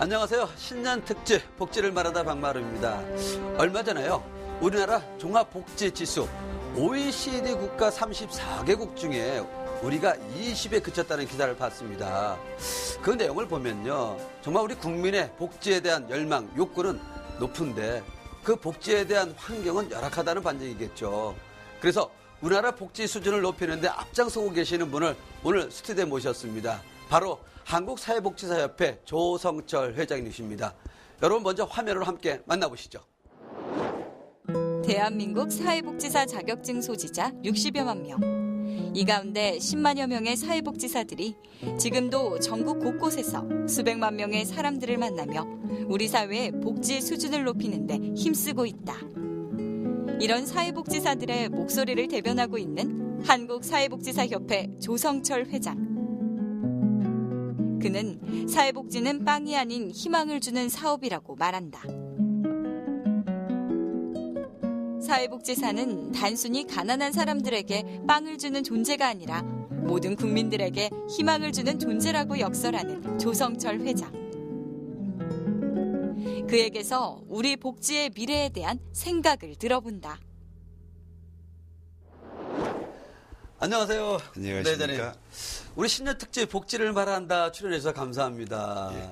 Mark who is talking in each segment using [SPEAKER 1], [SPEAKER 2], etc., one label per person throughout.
[SPEAKER 1] 안녕하세요. 신년 특집 복지를 말하다 박마루입니다. 얼마 전에요. 우리나라 종합복지지수 OECD 국가 34개국 중에 우리가 20에 그쳤다는 기사를 봤습니다. 그 내용을 보면요. 정말 우리 국민의 복지에 대한 열망, 욕구는 높은데 그 복지에 대한 환경은 열악하다는 반증이겠죠. 그래서 우리나라 복지 수준을 높이는데 앞장서고 계시는 분을 오늘 스튜디오에 모셨습니다. 바로 한국사회복지사협회 조성철 회장님이십니다. 여러분 먼저 화면으로 함께 만나보시죠.
[SPEAKER 2] 대한민국 사회복지사 자격증 소지자 60여만 명. 이 가운데 10만여 명의 사회복지사들이 지금도 전국 곳곳에서 수백만 명의 사람들을 만나며 우리 사회의 복지 수준을 높이는데 힘쓰고 있다. 이런 사회복지사들의 목소리를 대변하고 있는 한국사회복지사협회 조성철 회장. 그는 사회복지는 빵이 아닌 희망을 주는 사업이라고 말한다. 사회복지사는 단순히 가난한 사람들에게 빵을 주는 존재가 아니라 모든 국민들에게 희망을 주는 존재라고 역설하는 조성철 회장. 그에게서 우리 복지의 미래에 대한 생각을 들어본다.
[SPEAKER 1] 안녕하세요.
[SPEAKER 3] 안녕하십니까.
[SPEAKER 1] 우리 신년 특집 복지를 말한다 출연해서 감사합니다.
[SPEAKER 3] 예.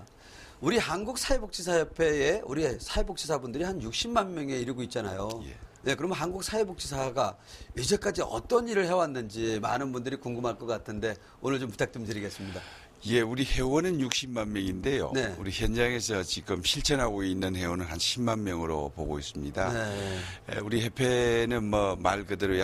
[SPEAKER 1] 우리 한국사회복지사협회에 우리 사회복지사분들이 한 60만 명에 이르고 있잖아요.
[SPEAKER 3] 예.
[SPEAKER 1] 네, 그러면 한국사회복지사가 이제까지 어떤 일을 해왔는지 많은 분들이 궁금할 것 같은데 오늘 좀 부탁 좀 드리겠습니다.
[SPEAKER 3] 예, 우리 회원은 60만 명인데요.
[SPEAKER 1] 네.
[SPEAKER 3] 우리 현장에서 지금 실천하고 있는 회원은 한 10만 명으로 보고 있습니다.
[SPEAKER 1] 네.
[SPEAKER 3] 우리 협회는 뭐 말 그대로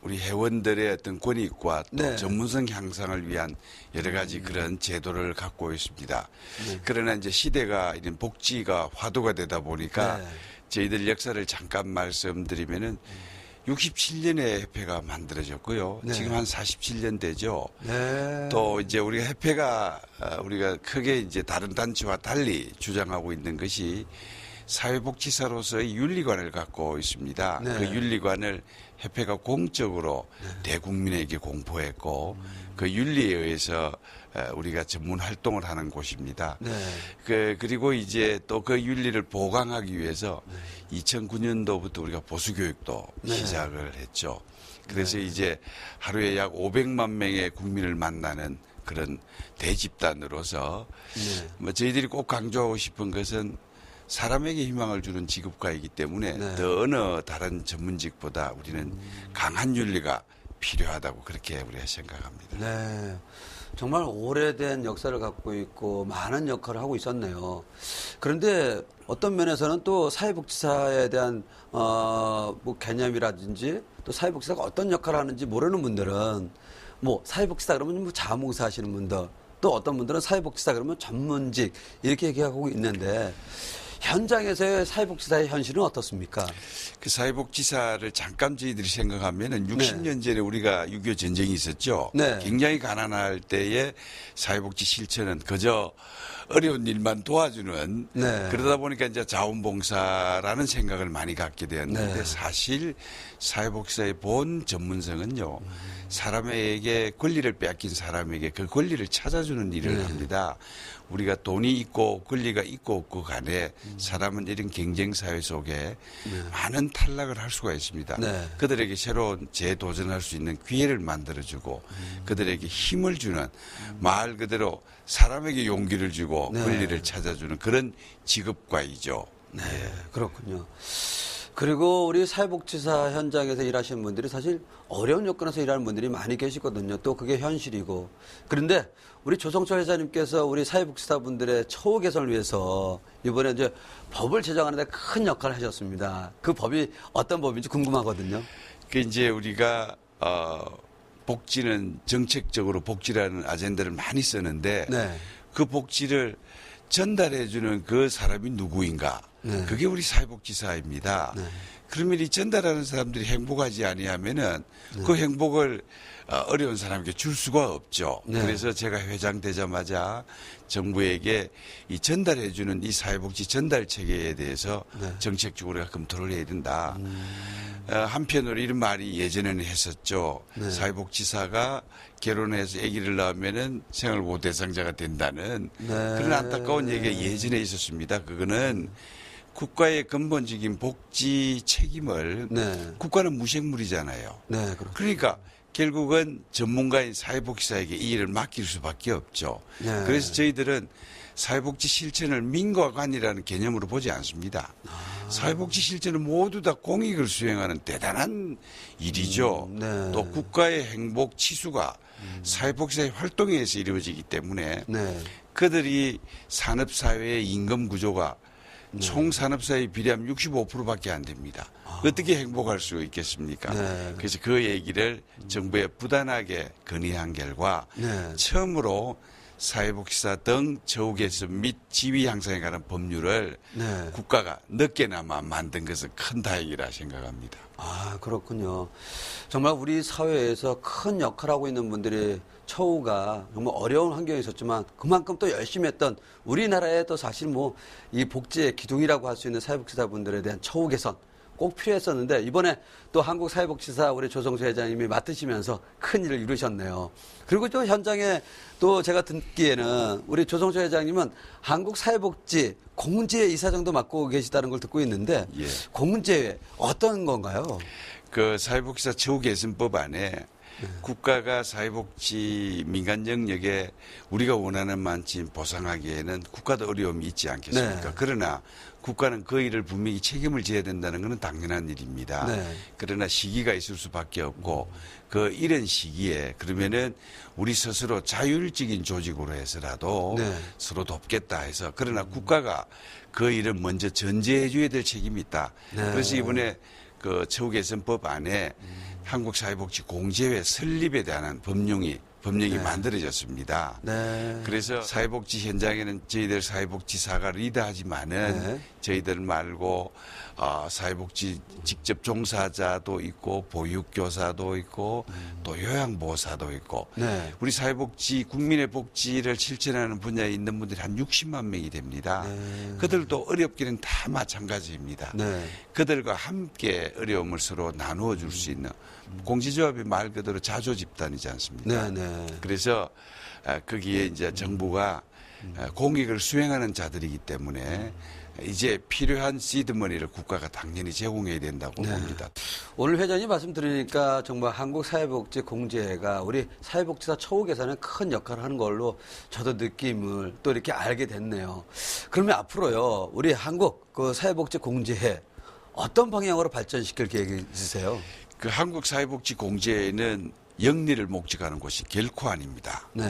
[SPEAKER 3] 우리 회원들의 어떤 권익과 또
[SPEAKER 1] 네.
[SPEAKER 3] 전문성 향상을 위한 여러 가지 그런 제도를 갖고 있습니다.
[SPEAKER 1] 네.
[SPEAKER 3] 그러나 이제 시대가 이런 복지가 화두가 되다 보니까
[SPEAKER 1] 네.
[SPEAKER 3] 저희들 역사를 잠깐 말씀드리면은 67년에 협회가 만들어졌고요.
[SPEAKER 1] 네.
[SPEAKER 3] 지금 한 47년 되죠.
[SPEAKER 1] 네.
[SPEAKER 3] 또 이제 우리가 협회가 우리가 크게 이제 다른 단체와 달리 주장하고 있는 것이 사회복지사로서의 윤리관을 갖고 있습니다.
[SPEAKER 1] 네.
[SPEAKER 3] 그 윤리관을 협회가 공적으로 대국민에게 공포했고 그 윤리에 의해서 우리가 전문 활동을 하는 곳입니다.
[SPEAKER 1] 네.
[SPEAKER 3] 그리고 이제 또 그 윤리를 보강하기 위해서 2009년도부터 우리가 보수교육도
[SPEAKER 1] 네.
[SPEAKER 3] 시작을 했죠. 그래서 이제 하루에 약 500만 명의 국민을 만나는 그런 대집단으로서
[SPEAKER 1] 네.
[SPEAKER 3] 뭐 저희들이 꼭 강조하고 싶은 것은 사람에게 희망을 주는 직업가이기 때문에
[SPEAKER 1] 네.
[SPEAKER 3] 더 어느 다른 전문직보다 우리는 강한 윤리가 필요하다고 그렇게 우리가 생각합니다.
[SPEAKER 1] 네. 정말 오래된 역사를 갖고 있고 많은 역할을 하고 있었네요. 그런데 어떤 면에서는 또 사회복지사에 대한 뭐 개념이라든지 또 사회복지사가 어떤 역할을 하는지 모르는 분들은 뭐 사회복지사 그러면 뭐 자원봉사 하시는 분들 또 어떤 분들은 사회복지사 그러면 전문직 이렇게 얘기하고 있는데 현장에서의 사회복지사의 현실은 어떻습니까?
[SPEAKER 3] 그 사회복지사를 잠깐 저희들이 생각하면은 60년 전에 우리가 6.25 전쟁이 있었죠.
[SPEAKER 1] 네.
[SPEAKER 3] 굉장히 가난할 때에 사회복지 실천은 그저 어려운 일만 도와주는
[SPEAKER 1] 네.
[SPEAKER 3] 그러다 보니까 이제 자원봉사라는 생각을 많이 갖게 되었는데
[SPEAKER 1] 네.
[SPEAKER 3] 사실 사회복지사의 본 전문성은요. 사람에게 권리를 빼앗긴 사람에게 그 권리를 찾아주는 일을
[SPEAKER 1] 네.
[SPEAKER 3] 합니다. 우리가 돈이 있고 권리가 있고 없고 간에 사람은 이런 경쟁사회 속에 많은 탈락을 할 수가 있습니다.
[SPEAKER 1] 네.
[SPEAKER 3] 그들에게 새로운 재도전할 수 있는 기회를 만들어주고 그들에게 힘을 주는 말 그대로 사람에게 용기를 주고
[SPEAKER 1] 네.
[SPEAKER 3] 권리를 찾아주는 그런 직업과이죠.
[SPEAKER 1] 네, 그렇군요. 그리고 우리 사회복지사 현장에서 일하시는 분들이 사실 어려운 여건에서 일하는 분들이 많이 계시거든요. 또 그게 현실이고. 그런데 우리 조성철 회장님께서 우리 사회복지사 분들의 처우 개선을 위해서 이번에 이제 법을 제정하는 데 큰 역할을 하셨습니다. 그 법이 어떤 법인지 궁금하거든요.
[SPEAKER 3] 그 이제 우리가 복지는 정책적으로 복지라는 아젠다를 많이 쓰는데
[SPEAKER 1] 네.
[SPEAKER 3] 그 복지를 전달해주는 그 사람이 누구인가?
[SPEAKER 1] 네.
[SPEAKER 3] 그게 우리 사회복지사입니다.
[SPEAKER 1] 네.
[SPEAKER 3] 그러면 이 전달하는 사람들이 행복하지 아니하면은 그 행복을 어려운 사람에게 줄 수가 없죠.
[SPEAKER 1] 네.
[SPEAKER 3] 그래서 제가 회장 되자마자 정부에게 이 전달해주는 이 사회복지 전달 체계에 대해서
[SPEAKER 1] 네.
[SPEAKER 3] 정책적으로 우리가 검토를 해야 된다. 한편으로 이런 말이 예전에는 했었죠.
[SPEAKER 1] 네.
[SPEAKER 3] 사회복지사가 결혼해서 아기를 낳으면은 생활보호 대상자가 된다는
[SPEAKER 1] 네.
[SPEAKER 3] 그런 안타까운 얘기가 예전에 있었습니다. 그거는 국가의 근본적인 복지 책임을
[SPEAKER 1] 네.
[SPEAKER 3] 국가는 무생물이잖아요.
[SPEAKER 1] 네, 그렇죠.
[SPEAKER 3] 그러니까 결국은 전문가인 사회복지사에게 이 일을 맡길 수밖에 없죠.
[SPEAKER 1] 네.
[SPEAKER 3] 그래서 저희들은 사회복지 실천을 민과 관이라는 개념으로 보지 않습니다. 사회복지 실천은 모두 다 공익을 수행하는 대단한 일이죠.
[SPEAKER 1] 네.
[SPEAKER 3] 또 국가의 행복 치수가 사회복지사의 활동에 의해서 이루어지기 때문에
[SPEAKER 1] 네.
[SPEAKER 3] 그들이 산업사회의 임금 구조가 총 산업사회의 비례하면 65%밖에 안 됩니다. 어떻게 행복할 수 있겠습니까?
[SPEAKER 1] 네.
[SPEAKER 3] 그래서 그 얘기를 정부에 부단하게 건의한 결과
[SPEAKER 1] 네.
[SPEAKER 3] 처음으로 사회복지사 등 처우 개선 및 지위 향상에 관한 법률을
[SPEAKER 1] 네.
[SPEAKER 3] 국가가 늦게나마 만든 것은 큰 다행이라 생각합니다.
[SPEAKER 1] 아, 그렇군요. 정말 우리 사회에서 큰 역할을 하고 있는 분들이 처우가 정말 어려운 환경에 있었지만 그만큼 또 열심히 했던 우리나라의 또 사실 뭐 이 복지의 기둥이라고 할 수 있는 사회복지사분들에 대한 처우 개선 꼭 필요했었는데 이번에 또 한국사회복지사 우리 조성수 회장님이 맡으시면서 큰 일을 이루셨네요. 그리고 또 현장에 또 제가 듣기에는 우리 조성수 회장님은 한국사회복지 공제 이사장도 맡고 계시다는 걸 듣고 있는데
[SPEAKER 3] 예.
[SPEAKER 1] 공제 어떤 건가요?
[SPEAKER 3] 그 사회복지사 처우 개선법 안에 국가가 사회복지 민간 영역에 우리가 원하는 만큼 보상하기에는 국가도 어려움이 있지 않겠습니까?
[SPEAKER 1] 네.
[SPEAKER 3] 그러나 국가는 그 일을 분명히 책임을 져야 된다는 것은 당연한 일입니다.
[SPEAKER 1] 네.
[SPEAKER 3] 그러나 시기가 있을 수밖에 없고 그 이런 시기에 그러면은 우리 스스로 자율적인 조직으로 해서라도
[SPEAKER 1] 네.
[SPEAKER 3] 서로 돕겠다 해서 그러나 국가가 그 일을 먼저 전제해 줘야 될 책임이 있다.
[SPEAKER 1] 네.
[SPEAKER 3] 그래서 이번에 그 처우 개선법 안에 한국사회복지공제회 설립에 대한 법령이 만들어졌습니다.
[SPEAKER 1] 네.
[SPEAKER 3] 그래서 사회복지 현장에는 저희들 사회복지사가 리드하지만은
[SPEAKER 1] 네.
[SPEAKER 3] 저희들 말고 사회복지 직접 종사자도 있고 보육교사도 있고 또 요양보호사도 있고
[SPEAKER 1] 네.
[SPEAKER 3] 우리 사회복지 국민의 복지를 실천하는 분야에 있는 분들이 한 60만 명이 됩니다.
[SPEAKER 1] 네.
[SPEAKER 3] 그들도 어렵기는 다 마찬가지입니다.
[SPEAKER 1] 네.
[SPEAKER 3] 그들과 함께 어려움을 서로 나누어 줄 수 있는 공지조합이 말 그대로 자조 집단이지 않습니까?
[SPEAKER 1] 네. 네.
[SPEAKER 3] 그래서 거기에 이제 정부가 공익을 수행하는 자들이기 때문에 이제 필요한 시드머니를 국가가 당연히 제공해야 된다고 봅니다.
[SPEAKER 1] 오늘 회장님 말씀 들으니까 정말 한국사회복지공제회가 우리 사회복지사 처우 개선에 큰 역할을 하는 걸로 저도 느낌을 또 이렇게 알게 됐네요. 그러면 앞으로요, 우리 한국 그 사회복지공제회 어떤 방향으로 발전시킬 계획이 있으세요?
[SPEAKER 3] 그 한국사회복지공제회는 영리를 목적하는 곳이 결코 아닙니다.
[SPEAKER 1] 네.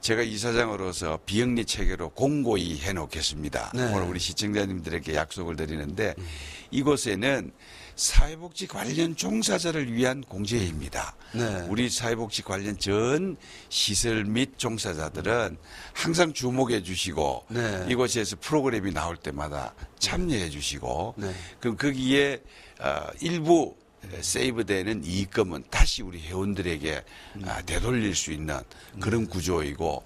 [SPEAKER 3] 제가 이사장으로서 비영리 체계로 공고히 해놓겠습니다.
[SPEAKER 1] 네.
[SPEAKER 3] 오늘 우리 시청자님들에게 약속을 드리는데 이곳에는 사회복지 관련 종사자를 위한 공제회입니다.
[SPEAKER 1] 네.
[SPEAKER 3] 우리 사회복지 관련 전 시설 및 종사자들은 항상 주목해 주시고
[SPEAKER 1] 네.
[SPEAKER 3] 이곳에서 프로그램이 나올 때마다 참여해 주시고
[SPEAKER 1] 네.
[SPEAKER 3] 그럼 거기에 일부 세이브되는 이익금은 다시 우리 회원들에게 되돌릴 수 있는 그런 구조이고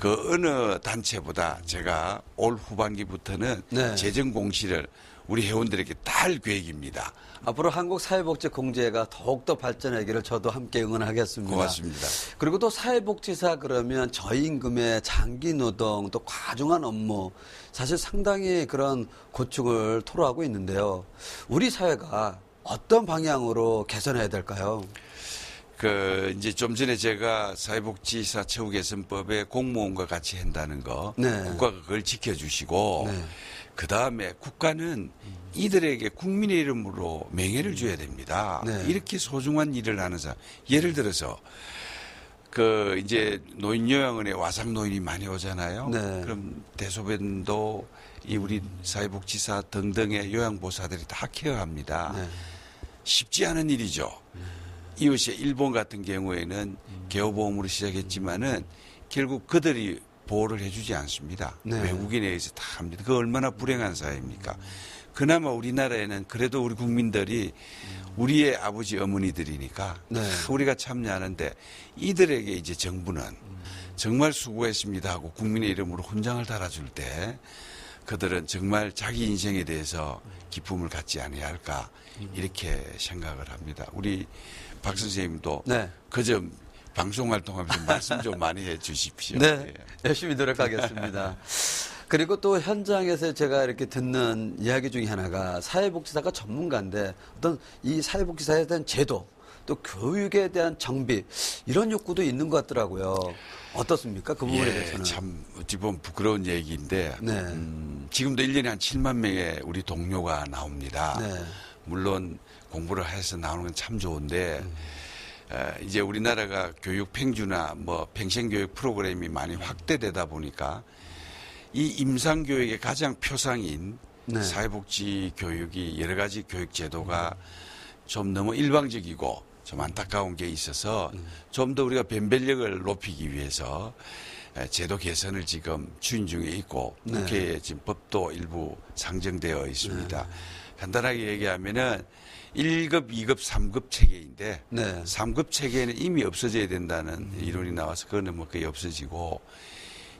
[SPEAKER 3] 그 어느 단체보다 제가 올 후반기부터는
[SPEAKER 1] 네.
[SPEAKER 3] 재정 공시를 우리 회원들에게 다 할 계획입니다.
[SPEAKER 1] 앞으로 한국사회복지공제회가 더욱더 발전하기를 저도 함께 응원하겠습니다.
[SPEAKER 3] 고맙습니다.
[SPEAKER 1] 그리고 또 사회복지사 그러면 저임금의 장기노동 또 과중한 업무 사실 상당히 그런 고충을 토로하고 있는데요. 우리 사회가 어떤 방향으로 개선해야 될까요?
[SPEAKER 3] 이제 좀 전에 제가 사회복지사 처우 개선법에 공무원과 같이 한다는 거
[SPEAKER 1] 네.
[SPEAKER 3] 국가가 그걸 지켜주시고
[SPEAKER 1] 네.
[SPEAKER 3] 그 다음에 국가는 이들에게 국민의 이름으로 명예를 줘야 됩니다.
[SPEAKER 1] 네.
[SPEAKER 3] 이렇게 소중한 일을 하는 사람. 예를 들어서 이제 노인요양원에 와상 노인이 많이 오잖아요.
[SPEAKER 1] 네.
[SPEAKER 3] 그럼 대소변도 우리 사회복지사 등등의 요양보호사들이 다 케어합니다.
[SPEAKER 1] 네.
[SPEAKER 3] 쉽지 않은 일이죠. 이웃의 일본 같은 경우에는 개호보험으로 시작했지만은 결국 그들이 보호를 해주지 않습니다.
[SPEAKER 1] 네.
[SPEAKER 3] 외국인에 의해서 다 합니다. 그 얼마나 불행한 사회입니까? 그나마 우리나라에는 그래도 우리 국민들이 우리의 아버지 어머니들이니까
[SPEAKER 1] 네.
[SPEAKER 3] 우리가 참여하는데 이들에게 이제 정부는 정말 수고했습니다 하고 국민의 이름으로 훈장을 달아줄 때 그들은 정말 자기 인생에 대해서 기쁨을 갖지 아니해야 할까 이렇게 생각을 합니다. 우리 박 선생님도
[SPEAKER 1] 네.
[SPEAKER 3] 그 점 방송 활동하면서 말씀 좀 많이 해 주십시오.
[SPEAKER 1] 네,
[SPEAKER 3] 예.
[SPEAKER 1] 열심히 노력하겠습니다. 그리고 또 현장에서 제가 이렇게 듣는 이야기 중에 하나가 사회복지사가 전문가인데 어떤 이 사회복지사에 대한 제도 또 교육에 대한 정비 이런 욕구도 있는 것 같더라고요. 어떻습니까? 그 부분에 대해서는.
[SPEAKER 3] 참 어찌 보면 부끄러운 얘기인데
[SPEAKER 1] 네.
[SPEAKER 3] 지금도 1년에 한 7만 명의 우리 동료가 나옵니다.
[SPEAKER 1] 네.
[SPEAKER 3] 물론 공부를 해서 나오는 건 참 좋은데 이제 우리나라가 교육 팽주나 뭐 평생교육 프로그램이 많이 확대되다 보니까 이 임상교육의 가장 표상인
[SPEAKER 1] 네.
[SPEAKER 3] 사회복지 교육이 여러 가지 교육 제도가 좀 너무 일방적이고 좀 안타까운 게 있어서 좀 더 우리가 변별력을 높이기 위해서 제도 개선을 지금 추진 중에 있고
[SPEAKER 1] 네.
[SPEAKER 3] 국회에 지금 법도 일부 상정되어 있습니다. 간단하게 얘기하면은 1급, 2급, 3급 체계인데
[SPEAKER 1] 네.
[SPEAKER 3] 3급 체계는 이미 없어져야 된다는 이론이 나와서 그거는 뭐 거의 없어지고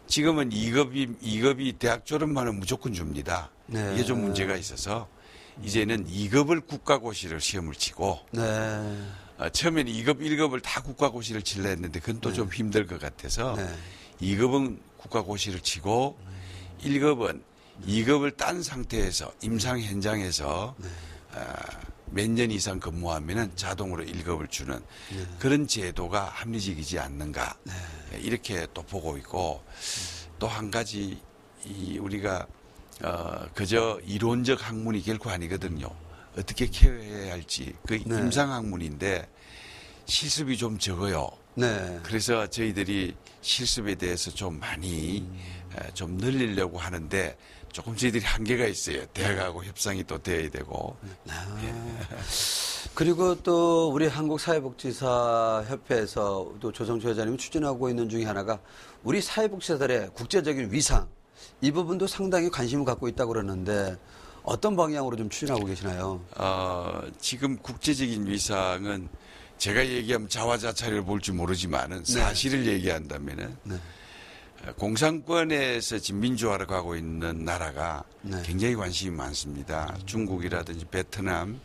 [SPEAKER 3] 지금은 2급이 대학 졸업만은 무조건 줍니다.
[SPEAKER 1] 네.
[SPEAKER 3] 이게 좀 문제가 있어서 이제는 2급을 국가고시를 시험을 치고
[SPEAKER 1] 네.
[SPEAKER 3] 처음에는 2급, 1급을 다 국가고시를 치려 했는데 그건 또 좀 힘들 것 같아서
[SPEAKER 1] 네.
[SPEAKER 3] 2급은 국가고시를 치고 1급은 2급을 딴 상태에서 임상 현장에서 몇 년 이상 근무하면은 자동으로 1급을 주는 그런 제도가 합리적이지 않는가 이렇게 또 보고 있고 또 한 가지 우리가 그저 이론적 학문이 결코 아니거든요. 어떻게 케어해야 할지 그
[SPEAKER 1] 네.
[SPEAKER 3] 임상 학문인데 실습이 좀 적어요.
[SPEAKER 1] 네.
[SPEAKER 3] 그래서 저희들이 실습에 대해서 좀 많이 좀 늘리려고 하는데 조금 저희들이 한계가 있어요. 대학하고 협상이 또 돼야 되고.
[SPEAKER 1] 그리고 또 우리 한국사회복지사협회에서 또 조성초 회장님이 추진하고 있는 중에 하나가 우리 사회복지사들의 국제적인 위상 이 부분도 상당히 관심을 갖고 있다고 그러는데 어떤 방향으로 좀 추진하고 계시나요?
[SPEAKER 3] 지금 국제적인 위상은 제가 얘기하면 자화자찬을 볼지 모르지만은 사실을 얘기한다면은 공산권에서 지금 민주화를 가고 있는 나라가
[SPEAKER 1] 네.
[SPEAKER 3] 굉장히 관심이 많습니다. 중국이라든지 베트남,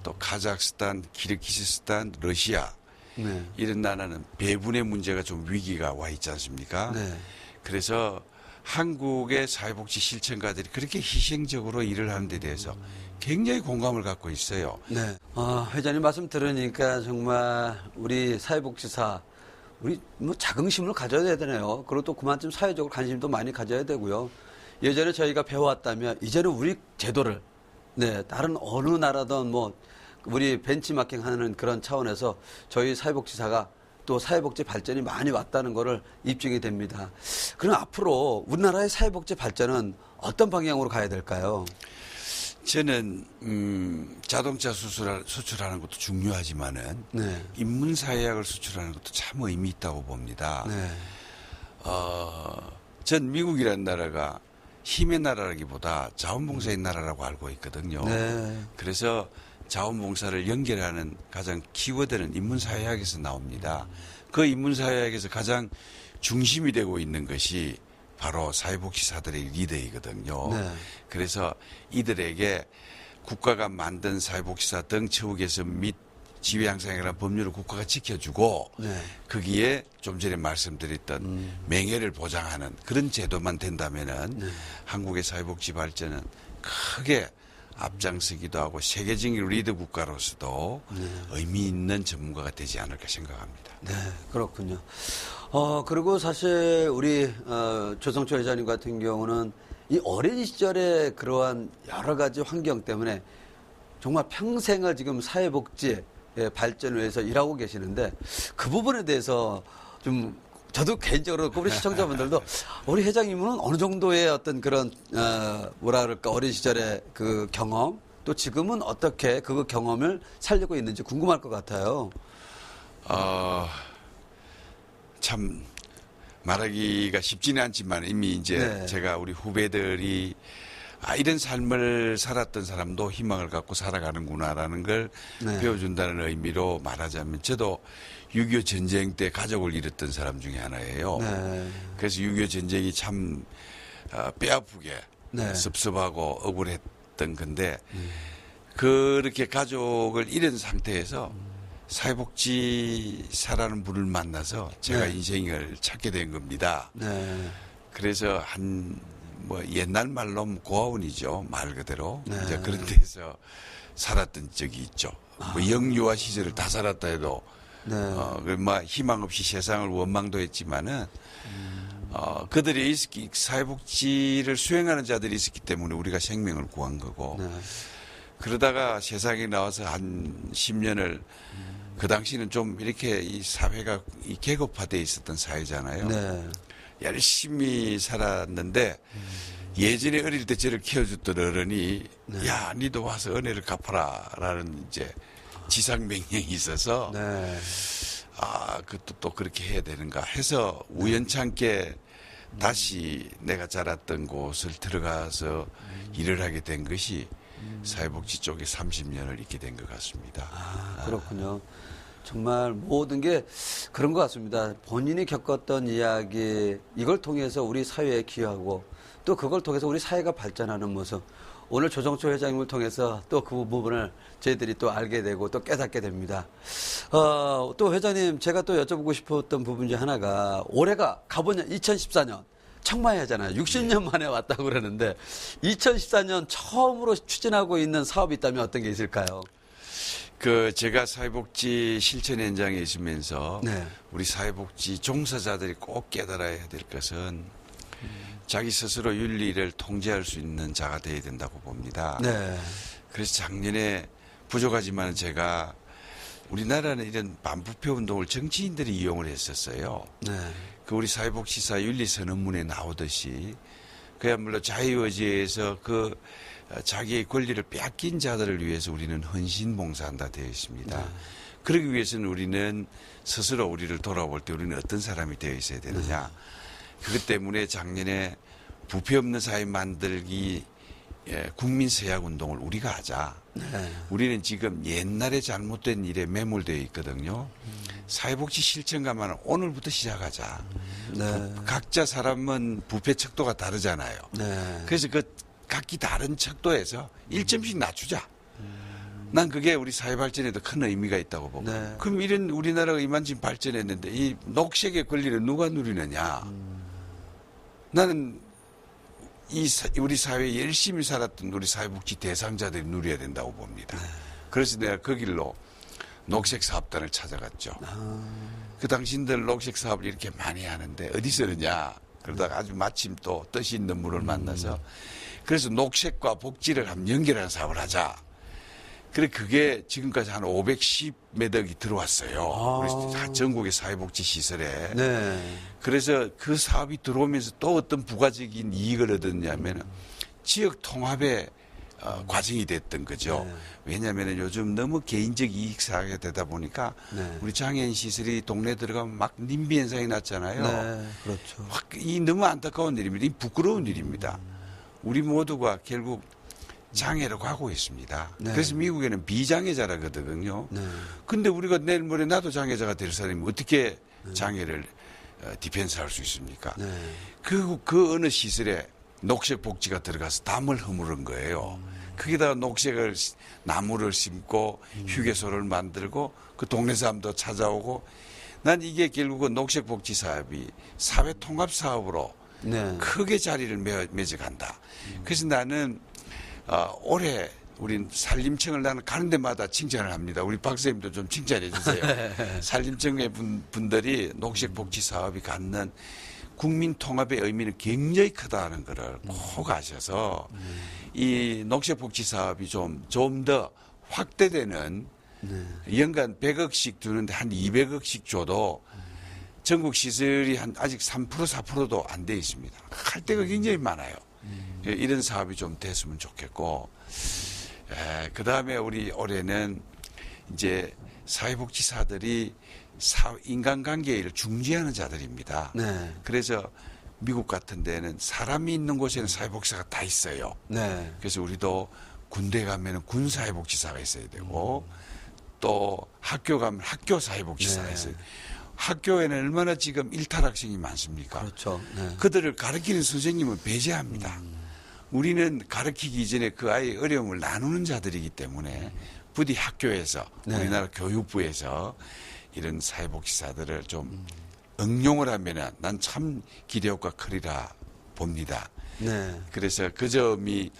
[SPEAKER 3] 또 카자흐스탄, 키르기스스탄, 러시아
[SPEAKER 1] 네.
[SPEAKER 3] 이런 나라는 배분의 문제가 좀 위기가 와 있지 않습니까?
[SPEAKER 1] 네.
[SPEAKER 3] 그래서 한국의 사회복지 실천가들이 그렇게 희생적으로 일을 하는 데 대해서 굉장히 공감을 갖고 있어요.
[SPEAKER 1] 네. 회장님 말씀 들으니까 정말 우리 사회복지사 우리 뭐 자긍심을 가져야 되네요. 그리고 또 그만큼 사회적으로 관심도 많이 가져야 되고요. 예전에 저희가 배워왔다면 이제는 우리 제도를 다른 어느 나라든 뭐 우리 벤치마킹하는 그런 차원에서 저희 사회복지사가 또 사회복지 발전이 많이 왔다는 거를 입증이 됩니다. 그럼 앞으로 우리나라의 사회복지 발전은 어떤 방향으로 가야 될까요?
[SPEAKER 3] 저는 자동차 수출하는 것도 중요하지만은
[SPEAKER 1] 네.
[SPEAKER 3] 인문사회학을 수출하는 것도 참 의미 있다고 봅니다.
[SPEAKER 1] 네.
[SPEAKER 3] 전 미국이라는 나라가 힘의 나라라기보다 자원봉사의 나라라고 알고 있거든요.
[SPEAKER 1] 네.
[SPEAKER 3] 그래서 자원봉사를 연결하는 가장 키워드는 인문사회학에서 나옵니다. 그 인문사회학에서 가장 중심이 되고 있는 것이 바로 사회복지사들의 리더이거든요.
[SPEAKER 1] 네.
[SPEAKER 3] 그래서 이들에게 국가가 만든 사회복지사 등 처우 개선 및 지위 향상에 관한 법률을 국가가 지켜주고
[SPEAKER 1] 네.
[SPEAKER 3] 거기에 좀 전에 말씀드렸던 명예를 보장하는 그런 제도만 된다면은 한국의 사회복지 발전은 크게 앞장서기도 하고 세계적인 리더 국가로서도 의미 있는 전문가가 되지 않을까 생각합니다.
[SPEAKER 1] 네, 그렇군요. 그리고 사실 우리 조성초 회장님 같은 경우는 이 어린 시절에 그러한 여러 가지 환경 때문에 정말 평생을 지금 사회복지 발전을 위해서 일하고 계시는데 그 부분에 대해서 좀 저도 개인적으로 우리 시청자분들도 우리 회장님은 어느 정도의 어떤 그런 뭐라 그럴까 어린 시절의 그 경험 또 지금은 어떻게 그 경험을 살리고 있는지 궁금할 것 같아요.
[SPEAKER 3] 참 말하기가 쉽지는 않지만 이미 이제
[SPEAKER 1] 네.
[SPEAKER 3] 제가 우리 후배들이 이런 삶을 살았던 사람도 희망을 갖고 살아가는구나라는 걸
[SPEAKER 1] 네.
[SPEAKER 3] 배워준다는 의미로 말하자면 저도 6.25 전쟁 때 가족을 잃었던 사람 중에 하나예요.
[SPEAKER 1] 네.
[SPEAKER 3] 그래서 6.25 전쟁이 참 뼈아프게
[SPEAKER 1] 네.
[SPEAKER 3] 섭섭하고 억울했던 건데 그렇게 가족을 잃은 상태에서 사회복지사라는 분을 만나서 제가
[SPEAKER 1] 네.
[SPEAKER 3] 인생을 찾게 된 겁니다.
[SPEAKER 1] 네.
[SPEAKER 3] 그래서 옛날 말로 고아원이죠. 말 그대로.
[SPEAKER 1] 네.
[SPEAKER 3] 이제 그런 데서 살았던 적이 있죠. 영유아 시절을 다 살았다 해도
[SPEAKER 1] 네.
[SPEAKER 3] 희망 없이 세상을 원망도 했지만은 그들이 사회복지를 수행하는 자들이 있었기 때문에 우리가 생명을 구한 거고
[SPEAKER 1] 네.
[SPEAKER 3] 그러다가 세상에 나와서 한 10년을 그 당시는 좀 이렇게 이 사회가 계급화되어 있었던 사회잖아요.
[SPEAKER 1] 네.
[SPEAKER 3] 열심히 살았는데 예전에 어릴 때 저를 키워줬던 어른이
[SPEAKER 1] 네.
[SPEAKER 3] 야, 니도 와서 은혜를 갚아라라는 이제 지상 명령이 있어서
[SPEAKER 1] 네.
[SPEAKER 3] 그것도 또 그렇게 해야 되는가 해서 우연찮게 다시 내가 자랐던 곳을 들어가서 일을 하게 된 것이 사회복지 쪽에 30년을 있게 된 것 같습니다.
[SPEAKER 1] 그렇군요. 정말 모든 게 그런 것 같습니다. 본인이 겪었던 이야기, 이걸 통해서 우리 사회에 기여하고 또 그걸 통해서 우리 사회가 발전하는 모습. 오늘 조정초 회장님을 통해서 또 그 부분을 저희들이 또 알게 되고 또 깨닫게 됩니다. 또 회장님, 제가 또 여쭤보고 싶었던 부분 중 하나가 올해가 가보년 2014년. 청마해잖아요. 60년 만에 왔다고 그러는데 2014년 처음으로 추진하고 있는 사업이 있다면 어떤 게 있을까요?
[SPEAKER 3] 제가 사회복지 실천 현장에 있으면서
[SPEAKER 1] 네.
[SPEAKER 3] 우리 사회복지 종사자들이 꼭 깨달아야 될 것은 자기 스스로 윤리를 통제할 수 있는 자가 되어야 된다고 봅니다.
[SPEAKER 1] 네.
[SPEAKER 3] 그래서 작년에 부족하지만 제가 우리나라는 이런 반부패 운동을 정치인들이 이용을 했었어요.
[SPEAKER 1] 네.
[SPEAKER 3] 우리 사회복지사 윤리선언문에 나오듯이 그야말로 자유의지에서 자기의 권리를 빼앗긴 자들을 위해서 우리는 헌신봉사한다 되어 있습니다. 그러기 위해서는 우리는 스스로 우리를 돌아볼 때 우리는 어떤 사람이 되어 있어야 되느냐. 그것 때문에 작년에 부패 없는 사회 만들기 국민서약운동을 우리가 하자.
[SPEAKER 1] 네.
[SPEAKER 3] 우리는 지금 옛날에 잘못된 일에 매몰되어 있거든요. 사회복지 실천가만 오늘부터 시작하자.
[SPEAKER 1] 네.
[SPEAKER 3] 각자 사람은 부패 척도가 다르잖아요.
[SPEAKER 1] 네.
[SPEAKER 3] 그래서 각기 다른 척도에서 1점씩 낮추자. 난 그게 우리 사회 발전에도 큰 의미가 있다고 보고.
[SPEAKER 1] 네.
[SPEAKER 3] 그럼 이런 우리나라가 이만큼 발전했는데 이 녹색의 권리를 누가 누리느냐. 나는 우리 사회에 열심히 살았던 우리 사회복지 대상자들이 누려야 된다고 봅니다. 그래서 내가 그 길로 녹색 사업단을 찾아갔죠. 그 당신들 녹색 사업을 이렇게 많이 하는데 어디서 하느냐. 그러다가 아주 마침 또 뜻이 있는 분을 만나서 그래서 녹색과 복지를 한번 연결하는 사업을 하자. 그래 그게 지금까지 한 510몇 억이 들어왔어요. 우리 전국의 사회복지 시설에.
[SPEAKER 1] 네.
[SPEAKER 3] 그래서 그 사업이 들어오면서 또 어떤 부가적인 이익을 얻었냐면 지역 통합의 과정이 됐던 거죠.
[SPEAKER 1] 네.
[SPEAKER 3] 왜냐하면 요즘 너무 개인적 이익 사회가 되다 보니까
[SPEAKER 1] 네.
[SPEAKER 3] 우리 장애인 시설이 동네 들어가면 막 님비 현상이 났잖아요.
[SPEAKER 1] 네. 그렇죠.
[SPEAKER 3] 이 너무 안타까운 일입니다. 이 부끄러운 일입니다. 우리 모두가 결국 장애로 가고 있습니다.
[SPEAKER 1] 네.
[SPEAKER 3] 그래서 미국에는 비장애자라거든요.
[SPEAKER 1] 네.
[SPEAKER 3] 근데 우리가 내일 모레 나도 장애자가 될 사람이 어떻게 장애를 디펜스할 수 있습니까?
[SPEAKER 1] 네.
[SPEAKER 3] 그 어느 시설에 녹색 복지가 들어가서 담을 허물은 거예요. 거기다가 녹색을 나무를 심고 휴게소를 만들고 그 동네 사람도 찾아오고 난 이게 결국은 녹색 복지 사업이 사회 통합 사업으로
[SPEAKER 1] 네.
[SPEAKER 3] 크게 자리를 맺어간다. 그래서 나는 올해 우린 산림청을 나는 가는 데마다 칭찬을 합니다. 우리 박사님도 좀 칭찬해 주세요. 산림청의 분들이 녹색 복지 사업이 갖는 국민 통합의 의미는 굉장히 크다는 것을 꼭 아셔서 이 녹색 복지 사업이 좀 더 확대되는 연간 100억씩 주는데 한 200억씩 줘도 전국 시설이 아직 3% 4%도 안 돼 있습니다. 할 데가 굉장히 많아요. 이런 사업이 좀 됐으면 좋겠고, 그 다음에 우리 올해는 이제 사회복지사들이 인간관계를 중지하는 자들입니다.
[SPEAKER 1] 네.
[SPEAKER 3] 그래서 미국 같은 데는 사람이 있는 곳에는 사회복지사가 다 있어요.
[SPEAKER 1] 네.
[SPEAKER 3] 그래서 우리도 군대 가면은 군 사회복지사가 있어야 되고 또 학교 가면 학교 사회복지사가
[SPEAKER 1] 네.
[SPEAKER 3] 있어요. 학교에는 얼마나 지금 일탈 학생이 많습니까?
[SPEAKER 1] 그렇죠. 네.
[SPEAKER 3] 그들을 가르치는 선생님은 배제합니다. 우리는 가르치기 이전에 그 아이의 어려움을 나누는 자들이기 때문에 부디 학교에서
[SPEAKER 1] 네.
[SPEAKER 3] 우리나라 교육부에서 이런 사회복지사들을 좀 응용을 하면은 난 참 기대효과 크리라 봅니다.
[SPEAKER 1] 네.
[SPEAKER 3] 그래서 그 점이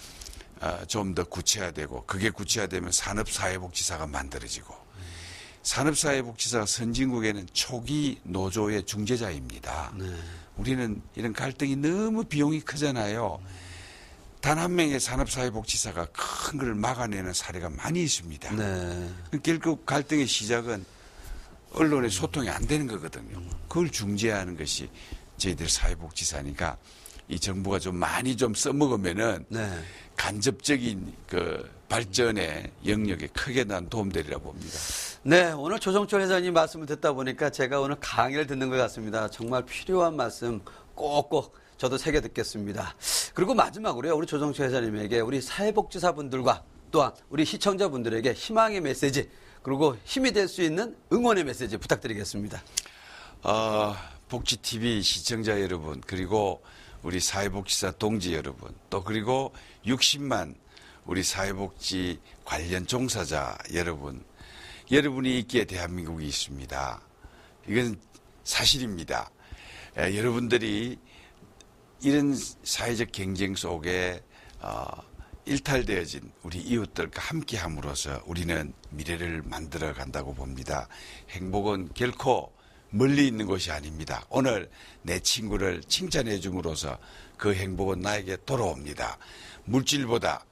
[SPEAKER 3] 좀 더 구체화되고 그게 구체화되면 산업사회복지사가 만들어지고 산업사회복지사가 선진국에는 초기 노조의 중재자입니다.
[SPEAKER 1] 네. 우리는
[SPEAKER 3] 이런 갈등이 너무 비용이 크잖아요. 단 한 명의 산업사회복지사가 큰 걸 막아내는 사례가 많이 있습니다.
[SPEAKER 1] 네.
[SPEAKER 3] 결국 갈등의 시작은 언론의 소통이 안 되는 거거든요. 그걸 중재하는 것이 저희들 사회복지사니까 이 정부가 좀 많이 좀 써먹으면은
[SPEAKER 1] 네.
[SPEAKER 3] 간접적인 그 발전의 영역에 크게 난 도움되리라 봅니다.
[SPEAKER 1] 네, 오늘 조정철 회장님 말씀을 듣다 보니까 제가 오늘 강의를 듣는 것 같습니다. 정말 필요한 말씀 꼭꼭 저도 새겨 듣겠습니다. 그리고 마지막으로요, 우리 조정철 회장님에게 우리 사회복지사분들과 또한 우리 시청자분들에게 희망의 메시지 그리고 힘이 될 수 있는 응원의 메시지 부탁드리겠습니다.
[SPEAKER 3] 복지TV 시청자 여러분, 그리고 우리 사회복지사 동지 여러분, 또 그리고 60만 우리 사회복지 관련 종사자 여러분, 여러분이 있기에 대한민국이 있습니다. 이건 사실입니다. 여러분들이 이런 사회적 경쟁 속에 일탈되어진 우리 이웃들과 함께 함으로써 우리는 미래를 만들어 간다고 봅니다. 행복은 결코 멀리 있는 것이 아닙니다. 오늘 내 친구를 칭찬해 줌으로써 그 행복은 나에게 돌아옵니다. 물질보다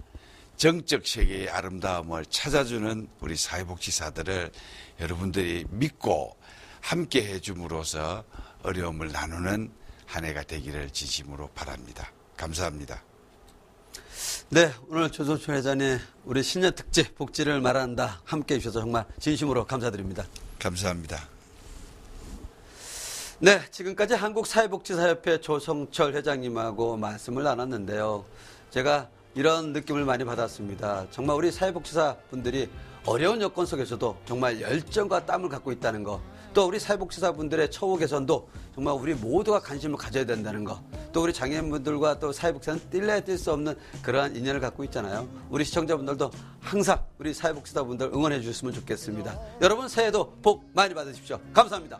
[SPEAKER 3] 정적 세계의 아름다움을 찾아주는 우리 사회복지사들을 여러분들이 믿고 함께 해줌으로써 어려움을 나누는 한 해가 되기를 진심으로 바랍니다. 감사합니다.
[SPEAKER 1] 네, 오늘 조정철 회장님 우리 신년 특집 복지를 말한다 함께 해주셔서 정말 진심으로 감사드립니다.
[SPEAKER 3] 감사합니다.
[SPEAKER 1] 네, 지금까지 한국사회복지사협회 조성철 회장님하고 말씀을 나눴는데요. 제가 이런 느낌을 많이 받았습니다. 정말 우리 사회복지사 분들이 어려운 여건 속에서도 정말 열정과 땀을 갖고 있다는 거, 또 우리 사회복지사 분들의 처우 개선도 정말 우리 모두가 관심을 가져야 된다는 거, 또 우리 장애인분들과 또 사회복지사는 뗄래야 뗄 수 없는 그러한 인연을 갖고 있잖아요. 우리 시청자분들도 항상 우리 사회복지사 분들 응원해 주셨으면 좋겠습니다. 여러분 새해도 복 많이 받으십시오. 감사합니다.